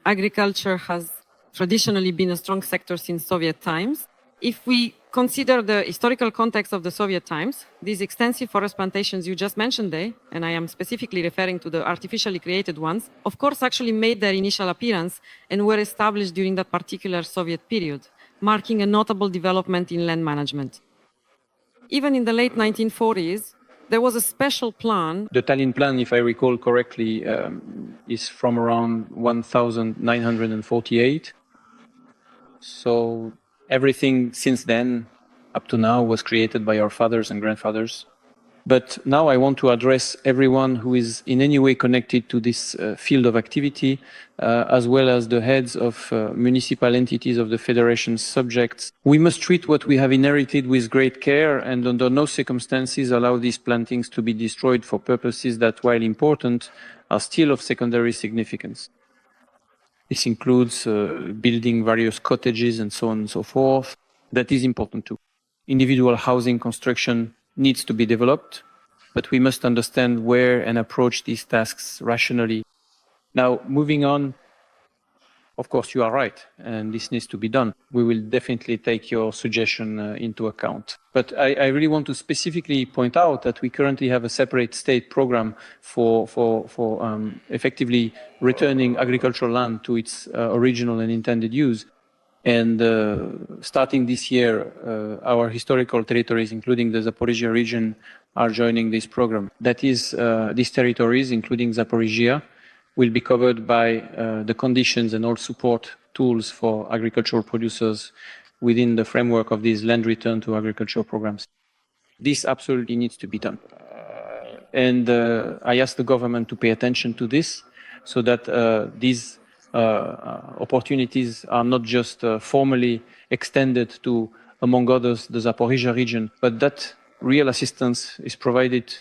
agriculture has traditionally been a strong sector since Soviet times. If we consider the historical context of the Soviet times, these extensive forest plantations you just mentioned there, and I am specifically referring to the artificially created ones, of course actually made their initial appearance and were established during that particular Soviet period, marking a notable development in land management. Even in the late 1940s, there was a special plan. The Tallinn plan, if I recall correctly, is from around 1948. So everything since then up to now was created by our fathers and grandfathers. But now I want to address everyone who is in any way connected to this field of activity, as well as the heads of municipal entities of the Federation's subjects. We must treat what we have inherited with great care and under no circumstances allow these plantings to be destroyed for purposes that, while important, are still of secondary significance. This includes building various cottages and so on and so forth. That is important too. Individual housing construction needs to be developed, but we must understand where and approach these tasks rationally. Now, moving on, of course, you are right, and this needs to be done. We will definitely take your suggestion into account. But I really want to specifically point out that we currently have a separate state program for effectively returning agricultural land to its original and intended use. And starting this year, our historical territories, including the Zaporizhia region, are joining this program. That is, these territories, including Zaporizhia, will be covered by the conditions and all support tools for agricultural producers within the framework of these land return to agriculture programs. This absolutely needs to be done. And I ask the government to pay attention to this so that these opportunities are not just formally extended to, among others, the Zaporizhia region, but that real assistance is provided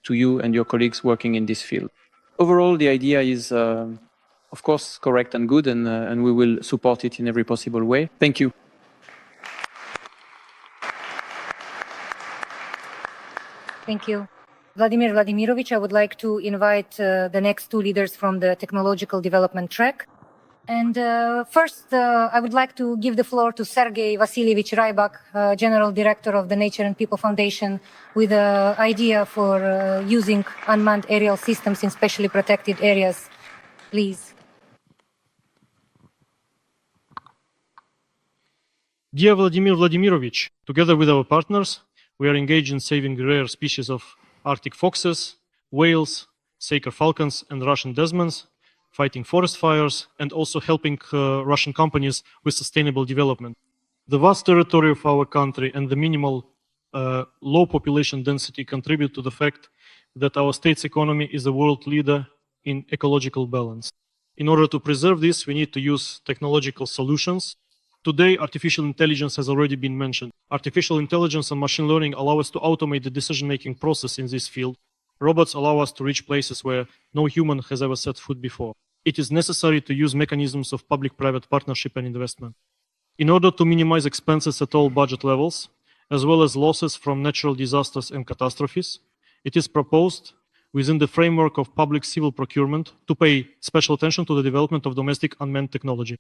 to you and your colleagues working in this field. Overall, the idea is, of course, correct and good, and we will support it in every possible way. Thank you. Thank you. Vladimir Vladimirovich, I would like to invite the next 2 leaders from the technological development track. And first, I would like to give the floor to Sergei Vasilievich Rybak, General Director of the Nature and People Foundation, with an idea for using unmanned aerial systems in specially protected areas please. Dear Vladimir Vladimirovich, together with our partners, we are engaged in saving rare species of Arctic foxes, whales, Saker falcons, and Russian desmans, fighting forest fires, and also helping Russian companies with sustainable development. The vast territory of our country and the minimal low population density contribute to the fact that our state's economy is a world leader in ecological balance. In order to preserve this, we need to use technological solutions. Today, artificial intelligence has already been mentioned. Artificial intelligence and machine learning allow us to automate the decision-making process in this field. Robots allow us to reach places where no human has ever set foot before. It is necessary to use mechanisms of public-private partnership and investment. In order to minimize expenses at all budget levels, as well as losses from natural disasters and catastrophes, it is proposed within the framework of public civil procurement to pay special attention to the development of domestic unmanned technology.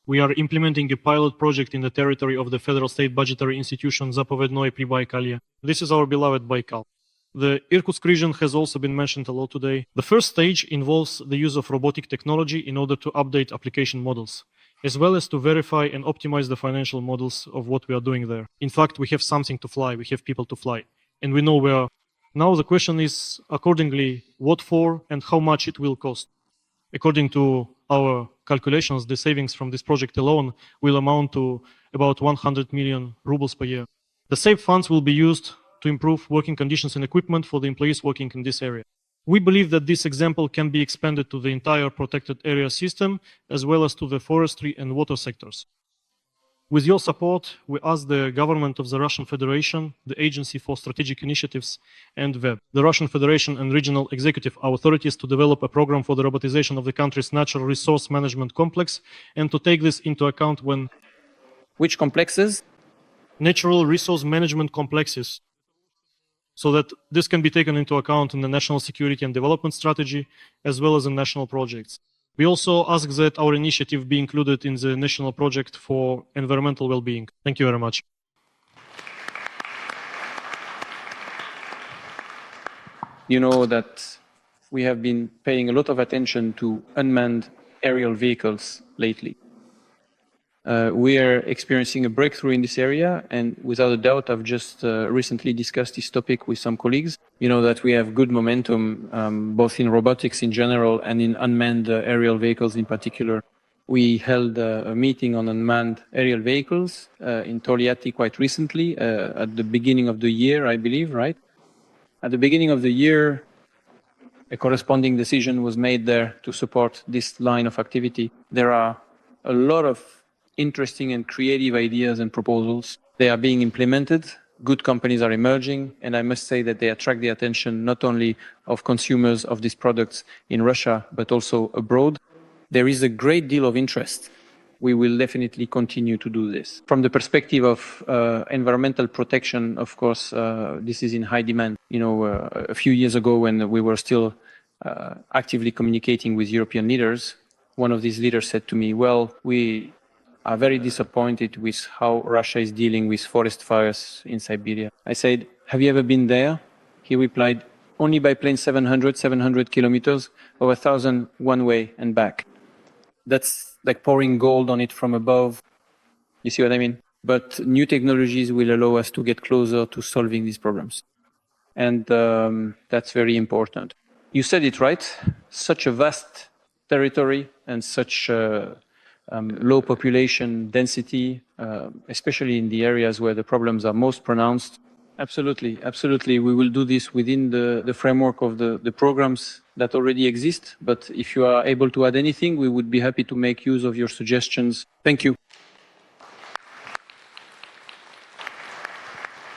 We are implementing a pilot project in the territory of the Federal State Budgetary Institution Zapovednoye Pribaykalye. This is our beloved Baikal. The Irkutsk region has also been mentioned a lot today. The first stage involves the use of robotic technology in order to update application models, as well as to verify and optimize the financial models of what we are doing there. In fact, we have something to fly, we have people to fly, and we know where. Now the question is, accordingly, what for and how much it will cost. According to our calculations, the savings from this project alone will amount to about 100 million rubles per year. The saved funds will be used to improve working conditions and equipment for the employees working in this area. We believe that this example can be expanded to the entire protected area system, as well as to the forestry and water sectors. With your support, we ask the government of the Russian Federation, the Agency for Strategic Initiatives, and WEB, the Russian Federation and regional executive authorities to develop a program for the robotization of the country's natural resource management complex and to take this into account when... Which complexes? Natural resource management complexes. So that this can be taken into account in the national security and development strategy, as well as in national projects. We also ask that our initiative be included in the national project for environmental well-being. Thank you very much. You know that we have been paying a lot of attention to unmanned aerial vehicles lately. We are experiencing a breakthrough in this area, and without a doubt, I've just recently discussed this topic with some colleagues. You know that we have good momentum both in robotics in general and in unmanned aerial vehicles in particular. We held a meeting on unmanned aerial vehicles in Toliati quite recently, at the beginning of the year, I believe, right? At the beginning of the year, a corresponding decision was made there to support this line of activity. There are a lot of interesting and creative ideas and proposals. They are being implemented. Good companies are emerging, and I must say that they attract the attention not only of consumers of these products in Russia, but also abroad. There is a great deal of interest. We will definitely continue to do this. From the perspective of environmental protection, of course, this is in high demand. You know, a few years ago when we were still actively communicating with European leaders, one of these leaders said to me, well, we are very disappointed with how Russia is dealing with forest fires in Siberia. I said, have you ever been there? He replied, only by plane 700 kilometers, or 1,000 one way and back. That's like pouring gold on it from above. You see what I mean? But new technologies will allow us to get closer to solving these problems. And that's very important. You said it right, such a vast territory and such low population density, especially in the areas where the problems are most pronounced. Absolutely, absolutely. We will do this within the framework of the programs that already exist. But if you are able to add anything, we would be happy to make use of your suggestions. Thank you.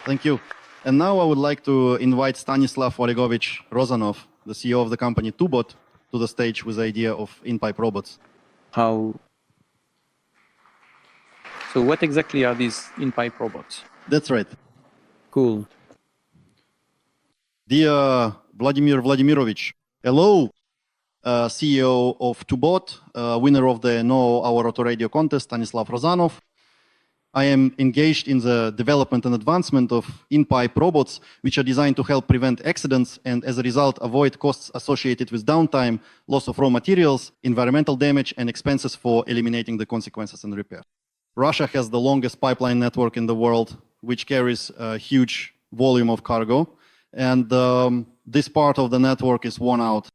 Thank you. And now I would like to invite Stanislav Olegovich Rozanov, the CEO of the company Tubot, to the stage with the idea of in-pipe robots. How? So what exactly are these in-pipe robots? That's right. Cool. Dear Vladimir Vladimirovich, hello, CEO of Tubot, winner of the Know Our Auto Radio contest, Stanislav Rozanov. I am engaged in the development and advancement of in-pipe robots, which are designed to help prevent accidents and as a result avoid costs associated with downtime, loss of raw materials, environmental damage, and expenses for eliminating the consequences and repair. Russia has the longest pipeline network in the world, which carries a huge volume of cargo. And this part of the network is worn out.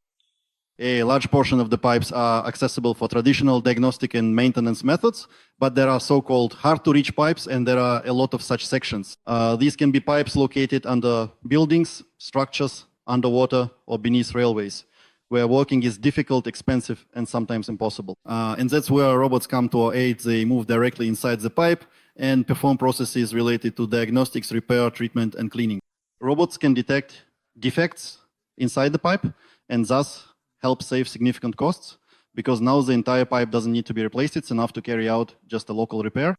A large portion of the pipes are accessible for traditional diagnostic and maintenance methods, but there are so-called hard-to-reach pipes, and there are a lot of such sections. These can be pipes located under buildings, structures, underwater, or beneath railways, where working is difficult, expensive, and sometimes impossible. And that's where robots come to our aid. They move directly inside the pipe and perform processes related to diagnostics, repair, treatment, and cleaning. Robots can detect defects inside the pipe and thus help save significant costs, because now the entire pipe doesn't need to be replaced. It's enough to carry out just a local repair.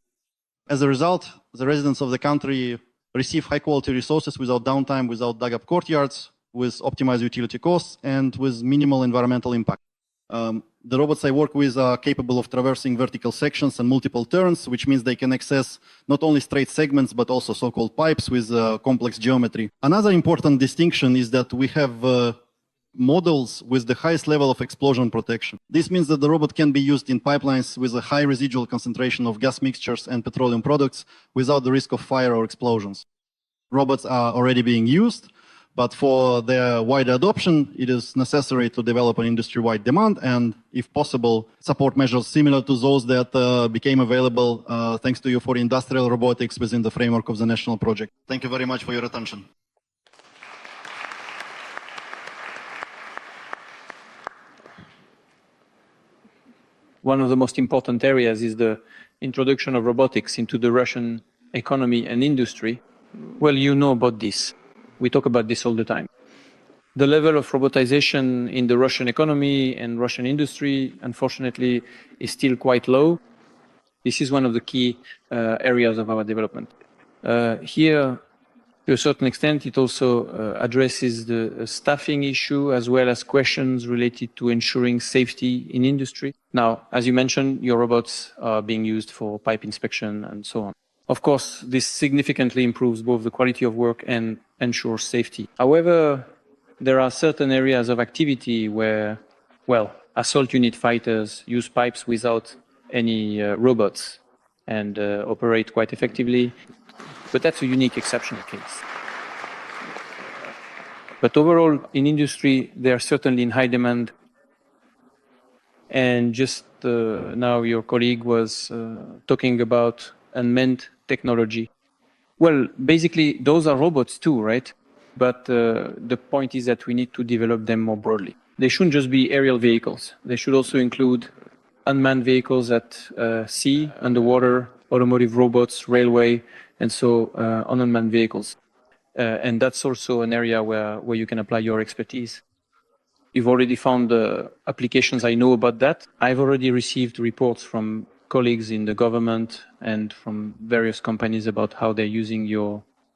As a result, the residents of the country receive high-quality resources without downtime, without dug-up courtyards, with optimized utility costs, and with minimal environmental impact. The robots I work with are capable of traversing vertical sections and multiple turns, which means they can access not only straight segments, but also so-called pipes with complex geometry. Another important distinction is that we have models with the highest level of explosion protection. This means that the robot can be used in pipelines with a high residual concentration of gas mixtures and petroleum products without the risk of fire or explosions. Robots are already being used, but for their wider adoption, it is necessary to develop an industry-wide demand and, if possible, support measures similar to those that became available thanks to you for industrial robotics within the framework of the national project. Thank you very much for your attention. One of the most important areas is the introduction of robotics into the Russian economy and industry. Well, you know about this. We talk about this all the time. The level of robotization in the Russian economy and Russian industry, unfortunately, is still quite low. This is one of the key areas of our development. Here, to a certain extent, it also addresses the staffing issue as well as questions related to ensuring safety in industry. Now, as you mentioned, your robots are being used for pipe inspection and so on. Of course, this significantly improves both the quality of work and ensures safety. However, there are certain areas of activity where, well, assault unit fighters use pipes without any robots and operate quite effectively. But that's a unique exceptional case. But overall, in industry, they are certainly in high demand. And just now, your colleague was talking about unmanned technology. Well, basically, those are robots too, right? But the point is that we need to develop them more broadly. They shouldn't just be aerial vehicles. They should also include unmanned vehicles at sea, underwater, automotive robots, railway, and so on unmanned vehicles. And that's also an area where you can apply your expertise. You've already found applications I know about that. I've already received reports from colleagues in the government and from various companies about how they're using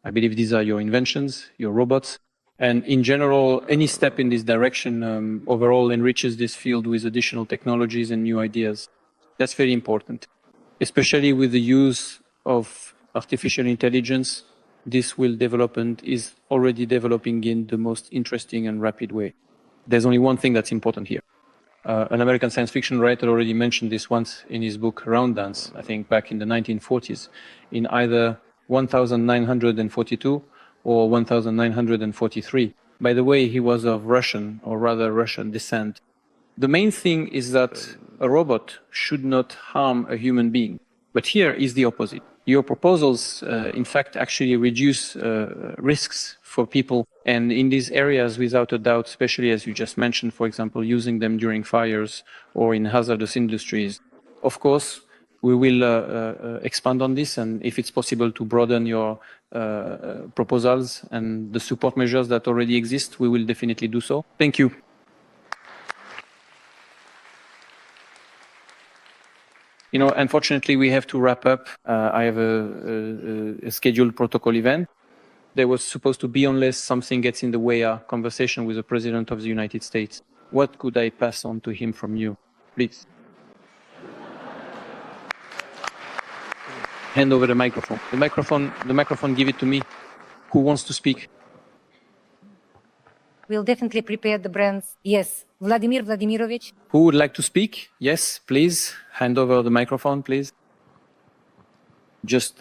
I believe these are your inventions, your robots. And in general, any step in this direction overall enriches this field with additional technologies and new ideas. That's very important, especially with the use of artificial intelligence. This will develop and is already developing in the most interesting and rapid way. There's only one thing that's important here. An American science fiction writer already mentioned this once in his book Round Dance, I think back in the 1940s, in either 1942 or 1943. By the way, he was of Russian, or rather Russian descent. The main thing is that a robot should not harm a human being. But here is the opposite. Your proposals, in fact, actually reduce risks for people. And in these areas, without a doubt, especially as you just mentioned, for example, using them during fires or in hazardous industries, of course, we will expand on this. And if it's possible to broaden your proposals and the support measures that already exist, we will definitely do so. Thank you. You know, unfortunately, we have to wrap up. I have a scheduled protocol event. There was supposed to be, unless something gets in the way, a conversation with the President of the United States. What could I pass on to him from you, please? hand over the microphone. The microphone, give it to me. Who wants to speak? We'll definitely prepare the brands. Yes, Vladimir Vladimirovich. Who would like to speak? Yes, please. Hand over the microphone, please. Just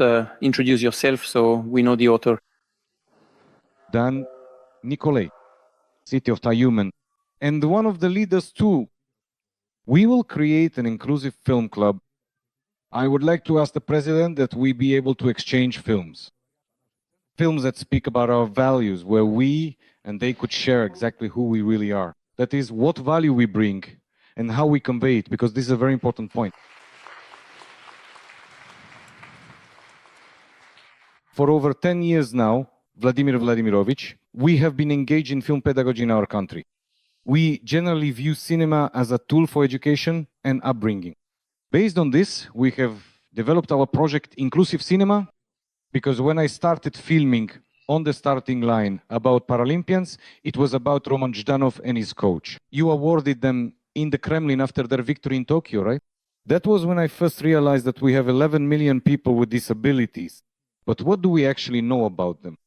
introduce yourself so we know the author. Dan Nicolai, city of Tyumen, and one of the leaders too. We will create an inclusive film club. I would like to ask the president that we be able to exchange films. Films that speak about our values, where we and they could share exactly who we really are. That is, what value we bring and how we convey it, because this is a very important point. For over 10 years now, Vladimir Vladimirovich, we have been engaged in film pedagogy in our country. We generally view cinema as a tool for education and upbringing. Based on this, we have developed our project Inclusive Cinema, because when I started filming on the starting line about Paralympians, it was about Roman Zhdanov and his coach. You awarded them in the Kremlin after their victory in Tokyo, right? That was when I first realized that we have 11 million people with disabilities. But what do we actually know about them?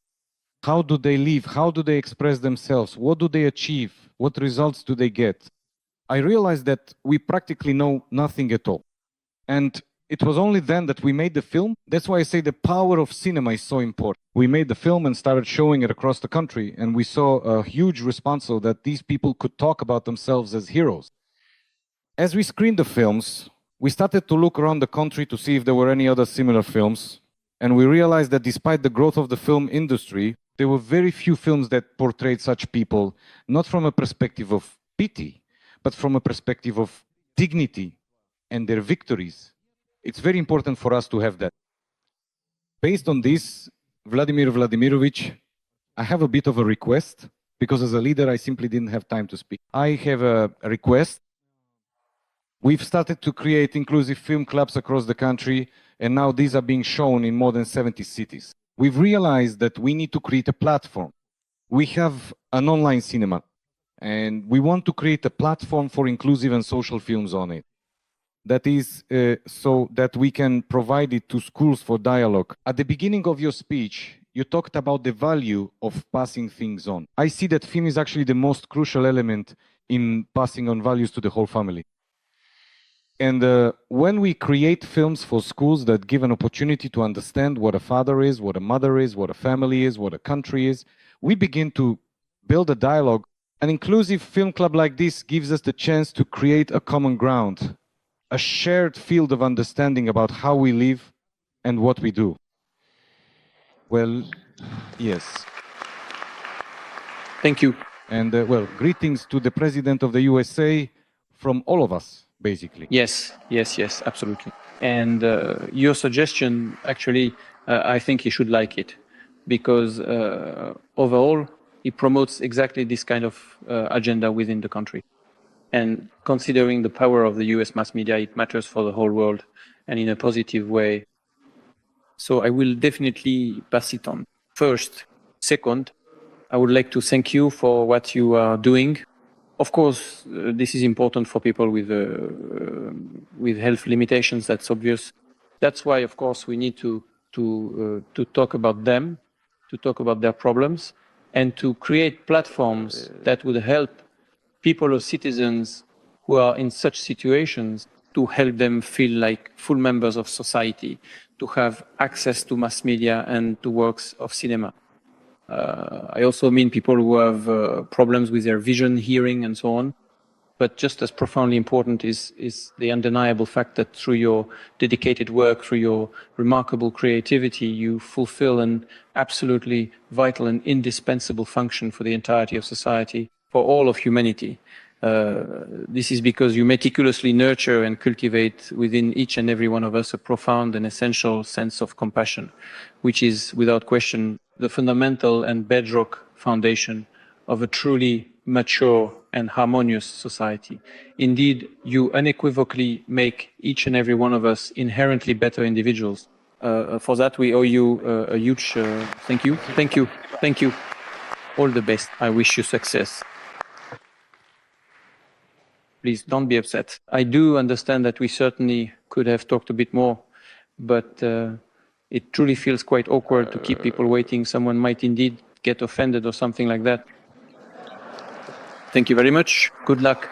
How do they live? How do they express themselves? What do they achieve? What results do they get? I realized that we practically know nothing at all. And it was only then that we made the film. That's why I say the power of cinema is so important. We made the film and started showing it across the country, and we saw a huge response so that these people could talk about themselves as heroes. As we screened the films, we started to look around the country to see if there were any other similar films, and we realized that despite the growth of the film industry, there were very few films that portrayed such people, not from a perspective of pity, but from a perspective of dignity and their victories. It's very important for us to have that. Based on this, Vladimir Vladimirovich, I have a bit of a request, because as a leader, I simply didn't have time to speak. I have a request. We've started to create inclusive film clubs across the country, and now these are being shown in more than 70 cities. We've realized that we need to create a platform. We have an online cinema, and we want to create a platform for inclusive and social films on it. That is so that we can provide it to schools for dialogue. At the beginning of your speech, you talked about the value of passing things on. I see that film is actually the most crucial element in passing on values to the whole family. And when we create films for schools that give an opportunity to understand what a father is, what a mother is, what a family is, what a country is, we begin to build a dialogue. An inclusive film club like this gives us the chance to create a common ground, a shared field of understanding about how we live and what we do. Well, yes. Thank you. And well, greetings to the President of the USA from all of us, basically. Yes, absolutely. And your suggestion, actually, I think he should like it, because overall, it promotes exactly this kind of agenda within the country. And considering the power of the US mass media, it matters for the whole world and in a positive way. So I will definitely pass it on. First. Second, I would like to thank you for what you are doing. Of course, this is important for people with health limitations, that's obvious. That's why, of course, we need to talk about them, to talk about their problems, and to create platforms that would help people or citizens who are in such situations to help them feel like full members of society, to have access to mass media and to works of cinema. I also mean people who have problems with their vision, hearing, and so on. But just as profoundly important is the undeniable fact that through your dedicated work, through your remarkable creativity, you fulfill an absolutely vital and indispensable function for the entirety of society, for all of humanity. This is because you meticulously nurture and cultivate within each and every one of us a profound and essential sense of compassion, which is, without question, the fundamental and bedrock foundation of a truly mature and harmonious society. Indeed, you unequivocally make each and every one of us inherently better individuals. For that, we owe you a huge thank you. Thank you. Thank you. All the best. I wish you success. Please don't be upset. I do understand that we certainly could have talked a bit more, but it truly feels quite awkward to keep people waiting. Someone might indeed get offended or something like that. Thank you very much. Good luck.